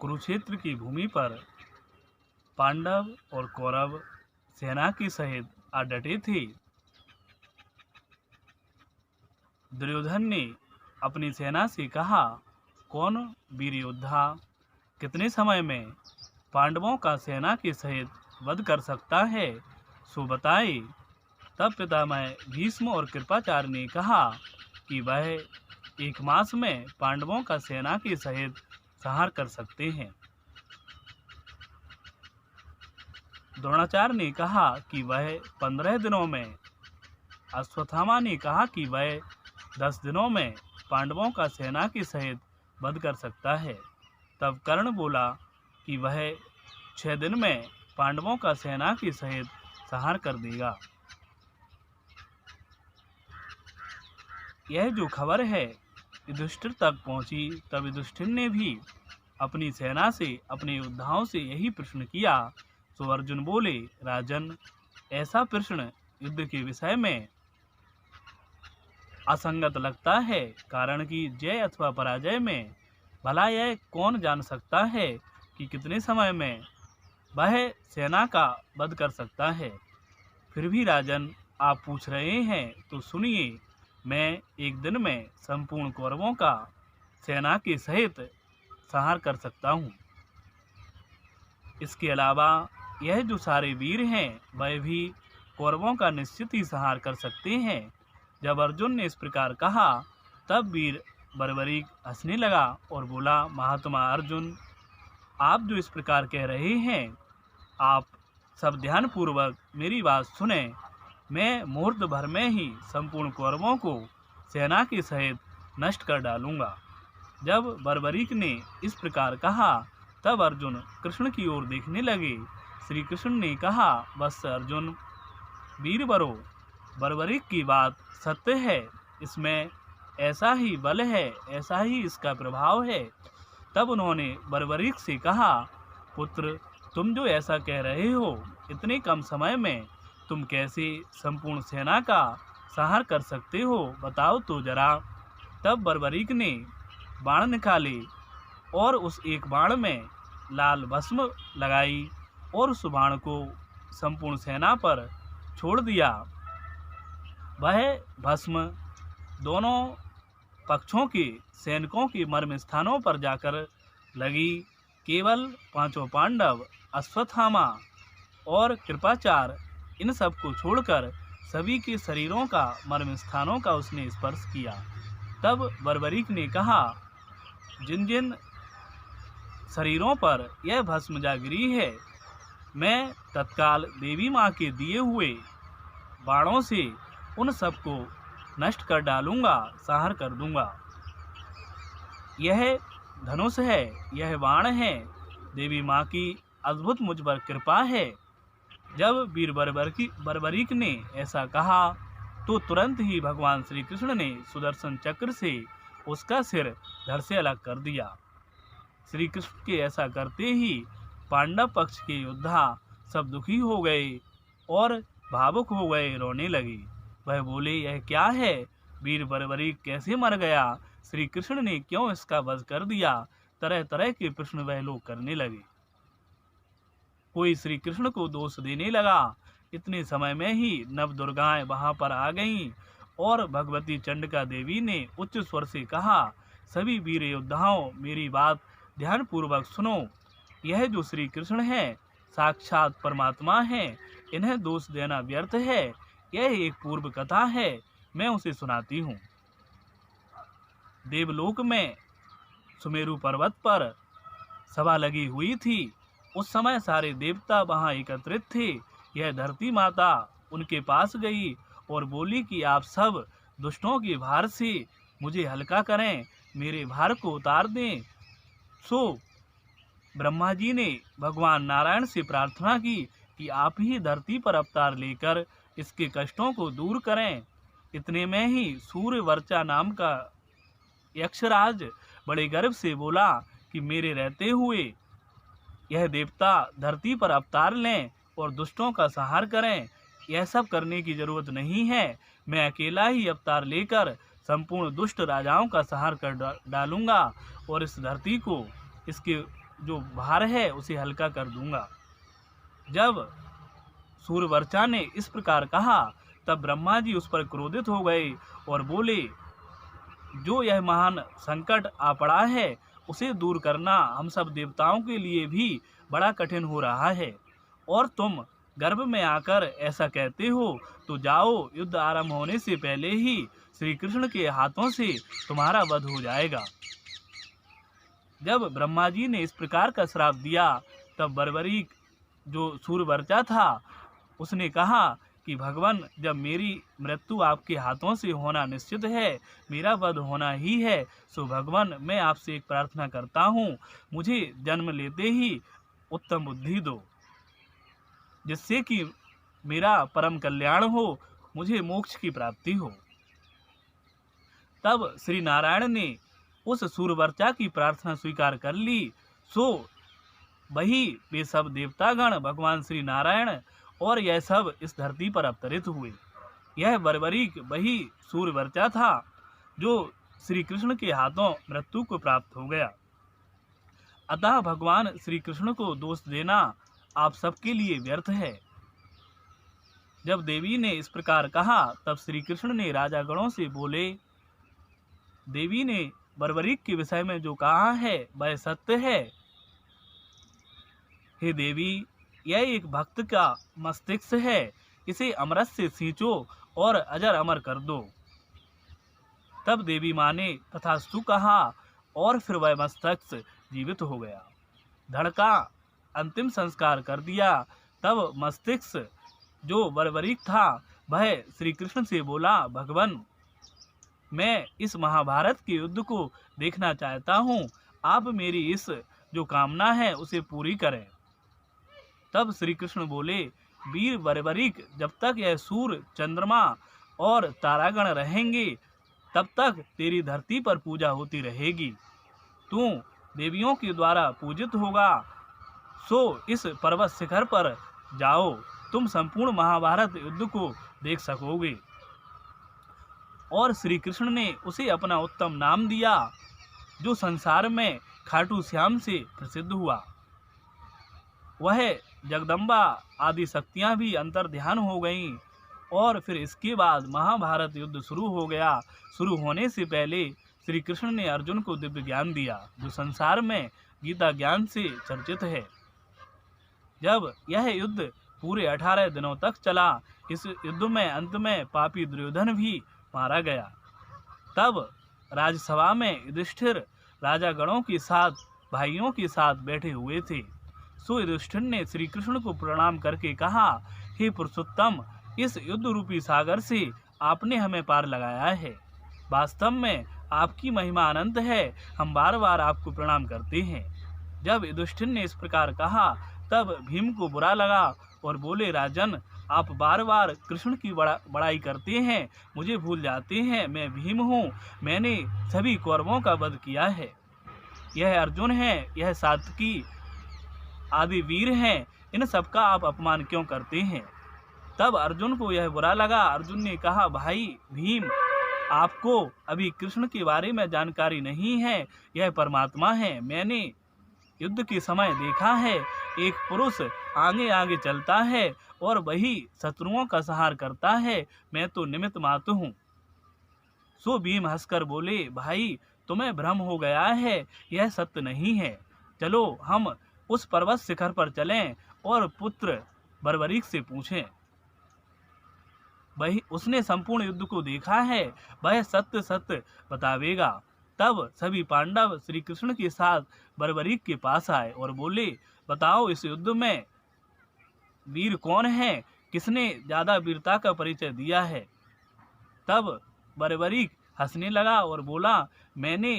कुरुक्षेत्र की भूमि पर पांडव और कौरव सेना के सहित आ डटे थे। दुर्योधन ने अपनी सेना से कहा, कौन वीर योद्धा कितने समय में पांडवों का सेना के सहित वध कर सकता है, सो बताए। तब पितामह भीष्म और कृपाचार्य ने कहा कि वह 1 मास में पांडवों का सेना के सहित संहार कर सकते हैं। द्रोणाचार्य ने कहा कि वह 15 दिनों में, अश्वत्थामा ने कहा कि वह 10 दिनों में पांडवों का सेना के सहित वध कर सकता है। तब कर्ण बोला कि वह 6 दिन में पांडवों का सेना के सहित संहार कर देगा। यह जो खबर है युधिष्ठिर तक पहुंची, तब युधिष्ठिर ने भी अपनी सेना से, अपने योद्धाओं से यही प्रश्न किया। तो अर्जुन बोले, राजन, ऐसा प्रश्न युद्ध के विषय में असंगत लगता है, कारण कि जय अथवा पराजय में भला यह कौन जान सकता है कि कितने समय में वह सेना का वध कर सकता है। फिर भी राजन, आप पूछ रहे हैं तो सुनिए, मैं 1 दिन में संपूर्ण कौरवों का सेना के सहित संहार कर सकता हूँ। इसके अलावा यह जो सारे वीर हैं वह भी कौरवों का निश्चित ही संहार कर सकते हैं। जब अर्जुन ने इस प्रकार कहा, तब वीर बर्बरीक हंसने लगा और बोला, महात्मा अर्जुन, आप जो इस प्रकार कह रहे हैं, आप सब ध्यानपूर्वक मेरी बात सुने। मैं मुहूर्त भर में ही संपूर्ण कौरवों को सेना के सहित नष्ट कर डालूंगा। जब बर्बरीक ने इस प्रकार कहा, तब अर्जुन कृष्ण की ओर देखने लगे। श्री कृष्ण ने कहा, बस अर्जुन, वीरवरो, बर्बरीक की बात सत्य है, इसमें ऐसा ही बल है, ऐसा ही इसका प्रभाव है। तब उन्होंने बर्बरीक से कहा, पुत्र, तुम जो ऐसा कह रहे हो, इतने कम समय में तुम कैसे संपूर्ण सेना का संहार कर सकते हो, बताओ तो जरा। तब बर्बरीक ने बाण निकाले और उस एक बाण में लाल भस्म लगाई और उस बाण को संपूर्ण सेना पर छोड़ दिया। वह भस्म दोनों पक्षों के सैनिकों के मर्म स्थानों पर जाकर लगी। केवल 5 पांडव, अश्वत्थामा और कृपाचार्य, इन सब को छोड़कर सभी के शरीरों का, मर्म स्थानों का उसने स्पर्श किया। तब बर्बरीक ने कहा, जिन जिन शरीरों पर यह भस्म जा गिरी है, मैं तत्काल देवी माँ के दिए हुए बाणों से उन सबको नष्ट कर डालूंगा, संहार कर दूंगा। यह धनुष है, यह बाण है, देवी माँ की अद्भुत मुझ पर कृपा है। जब वीर बर्बरीक ने ऐसा कहा, तो तुरंत ही भगवान श्री कृष्ण ने सुदर्शन चक्र से उसका सिर धड़ से अलग कर दिया। श्री कृष्ण के ऐसा करते ही पांडव पक्ष के योद्धा सब दुखी हो गए और भावुक हो गए, रोने लगे। वह बोले, यह क्या है? वीर बर्बरीक कैसे मर गया? श्री कृष्ण ने क्यों इसका वध कर दिया? तरह तरह के प्रश्न वह लोग करने लगे। कोई श्री कृष्ण को दोष देने लगा। इतने समय में ही नव दुर्गाएं वहां पर आ गईं और भगवती चंडिका देवी ने उच्च स्वर से कहा, सभी वीर योद्धाओं, मेरी बात ध्यानपूर्वक सुनो। यह जो श्री कृष्ण है साक्षात परमात्मा है, इन्हें दोष देना व्यर्थ है। यह एक पूर्व कथा है, मैं उसे सुनाती हूँ। देवलोक में सुमेरु पर्वत पर सभा लगी हुई थी। उस समय सारे देवता वहां एकत्रित थे। यह धरती माता उनके पास गई और बोली कि आप सब दुष्टों के भार से मुझे हल्का करें, मेरे भार को उतार दें। सो ब्रह्मा जी ने भगवान नारायण से प्रार्थना की कि आप ही धरती पर अवतार लेकर इसके कष्टों को दूर करें। इतने में ही सूर्यवर्चा नाम का यक्षराज बड़े गर्व से बोला कि मेरे रहते हुए यह देवता धरती पर अवतार लें और दुष्टों का संहार करें। यह सब करने की जरूरत नहीं है, मैं अकेला ही अवतार लेकर संपूर्ण दुष्ट राजाओं का संहार कर डालूंगा और इस धरती को, इसके जो भार है उसे हल्का कर दूंगा। जब सूर्यवर्चा ने इस प्रकार कहा तब ब्रह्मा जी उस पर क्रोधित हो गए और बोले, जो यह महान संकट आ पड़ा है उसे दूर करना हम सब देवताओं के लिए भी बड़ा कठिन हो रहा है, और तुम गर्भ में आकर ऐसा कहते हो, तो जाओ, युद्ध आरंभ होने से पहले ही श्री कृष्ण के हाथों से तुम्हारा वध हो जाएगा। जब ब्रह्मा जी ने इस प्रकार का श्राप दिया तब बर्बरीक जो सूर्यवर्चा था उसने कहा कि भगवान, जब मेरी मृत्यु आपके हाथों से होना निश्चित है, मेरा वध होना ही है, सो भगवान मैं आपसे एक प्रार्थना करता हूँ, मुझे जन्म लेते ही उत्तम बुद्धि दो, जिससे कि मेरा परम कल्याण हो, मुझे मोक्ष की प्राप्ति हो। तब श्री नारायण ने उस सूर्यवर्चा की प्रार्थना स्वीकार कर ली। सो वही वे सब देवतागण, भगवान श्री नारायण और यह सब इस धरती पर अवतरित हुए। यह बर्बरीक वही सूर्यवर्चा था जो श्री कृष्ण के हाथों मृत्यु को प्राप्त हो गया। अतः भगवान श्री कृष्ण को दोष देना आप सबके लिए व्यर्थ है। जब देवी ने इस प्रकार कहा तब श्री कृष्ण ने राजागणों से बोले, देवी ने बर्बरीक के विषय में जो कहा है वह सत्य है। हे देवी, यह एक भक्त का मस्तिष्क है, इसे अमृत से सींचो और अजर अमर कर दो। तब देवी माँ ने तथास्तु कहा और फिर वह मस्तिष्क जीवित हो गया। धड़ का अंतिम संस्कार कर दिया। तब मस्तिष्क जो बर्बरीक था वह श्री कृष्ण से बोला, भगवान मैं इस महाभारत के युद्ध को देखना चाहता हूँ, आप मेरी इस जो कामना है उसे पूरी करें। तब श्री कृष्ण बोले, वीर बर्बरीक, जब तक यह सूर्य, चंद्रमा और तारागण रहेंगे तब तक तेरी धरती पर पूजा होती रहेगी। तू देवियों के द्वारा पूजित होगा। सो इस पर्वत शिखर पर जाओ, तुम संपूर्ण महाभारत युद्ध को देख सकोगे। और श्री कृष्ण ने उसे अपना उत्तम नाम दिया जो संसार में खाटू श्याम से प्रसिद्ध हुआ। वह जगदम्बा आदि शक्तियां भी अंतर ध्यान हो गईं और फिर इसके बाद महाभारत युद्ध शुरू हो गया। शुरू होने से पहले श्री कृष्ण ने अर्जुन को दिव्य ज्ञान दिया जो संसार में गीता ज्ञान से चर्चित है। जब यह युद्ध पूरे 18 दिनों तक चला, इस युद्ध में अंत में पापी दुर्योधन भी मारा गया। तब राजसभा में युधिष्ठिर राजागणों के साथ भाइयों के साथ बैठे हुए थे। सो युधिष्ठिर ने श्री कृष्ण को प्रणाम करके कहा, हे पुरुषोत्तम, इस युद्ध रूपी सागर से आपने हमें पार लगाया है। वास्तव में आपकी महिमा अनंत है, हम बार बार आपको प्रणाम करते हैं। जब युधिष्ठिर ने इस प्रकार कहा तब भीम को बुरा लगा और बोले, राजन, आप बार बार कृष्ण की बड़ाई करते हैं, मुझे भूल जाते हैं। मैं भीम हूँ, मैंने सभी कौरवों का वध किया है। यह अर्जुन है, यह सात्विकी आदि वीर हैं, इन सबका आप अपमान क्यों करते हैं? तब अर्जुन को यह बुरा लगा। अर्जुन ने कहा, भाई भीम, आपको अभी कृष्ण के बारे में जानकारी नहीं है, यह परमात्मा है। मैंने युद्ध के समय देखा है, एक पुरुष आगे आगे चलता है और वही शत्रुओं का संहार करता है, मैं तो निमित्त मात्र हूँ। सो भीम हंसकर बोले, भाई तुम्हें भ्रम हो गया है, यह सत्य नहीं है। चलो हम उस पर्वत शिखर पर चलें और पुत्र बर्बरीक से पूछें, वही उसने संपूर्ण युद्ध को देखा है, वह सत्य सत्य बतावेगा। तब सभी पांडव श्री कृष्ण के साथ बर्बरीक के पास आए और बोले, बताओ इस युद्ध में वीर कौन है, किसने ज्यादा वीरता का परिचय दिया है? तब बर्बरीक हंसने लगा और बोला, मैंने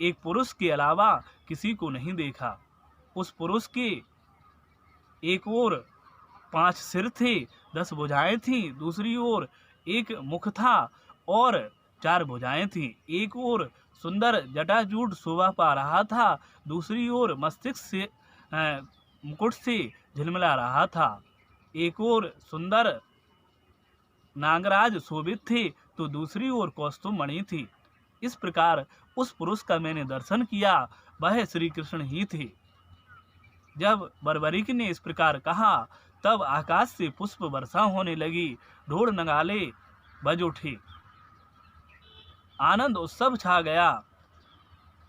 एक पुरुष के अलावा किसी को नहीं देखा। उस पुरुष के एक ओर 5 सिर थे, 10 भुजाएं थीं, दूसरी ओर एक मुख था और 4 भुजाएं थीं। एक ओर सुंदर जटाजूट शोभा पा रहा था, दूसरी ओर मस्तिष्क से मुकुट से झिलमिला रहा था। एक ओर सुंदर नागराज शोभित थे तो दूसरी ओर कौस्तुभ मणि थी। इस प्रकार उस पुरुष का मैंने दर्शन किया, वह श्री कृष्ण ही थे। जब बर्बरीक ने इस प्रकार कहा तब आकाश से पुष्प वर्षा होने लगी, ढोल नगाड़े बज उठे, आनंद उत्सव छा गया।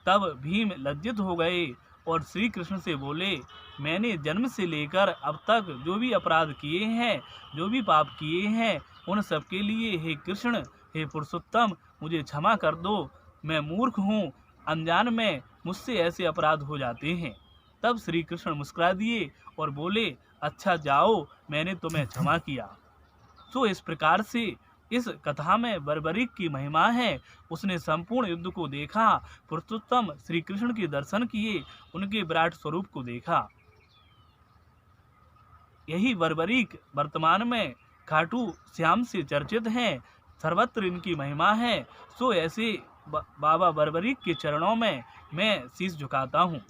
तब भीम लज्जित हो गए और श्री कृष्ण से बोले, मैंने जन्म से लेकर अब तक जो भी अपराध किए हैं, जो भी पाप किए हैं, उन सब के लिए हे कृष्ण, हे पुरुषोत्तम, मुझे क्षमा कर दो। मैं मूर्ख हूँ, अनजान में मुझसे ऐसे अपराध हो जाते हैं। तब श्री कृष्ण मुस्कुरा दिए और बोले, अच्छा जाओ, मैंने तुम्हें क्षमा किया। तो इस प्रकार से इस कथा में बर्बरीक की महिमा है। उसने संपूर्ण युद्ध को देखा, पुरुषोत्तम श्री कृष्ण के दर्शन किए, उनके विराट स्वरूप को देखा। यही बर्बरीक वर्तमान में खाटू श्याम से चर्चित हैं, सर्वत्र इनकी महिमा है। सो ऐसे बाबा बर्बरीक के चरणों में मैं शीश झुकाता हूँ।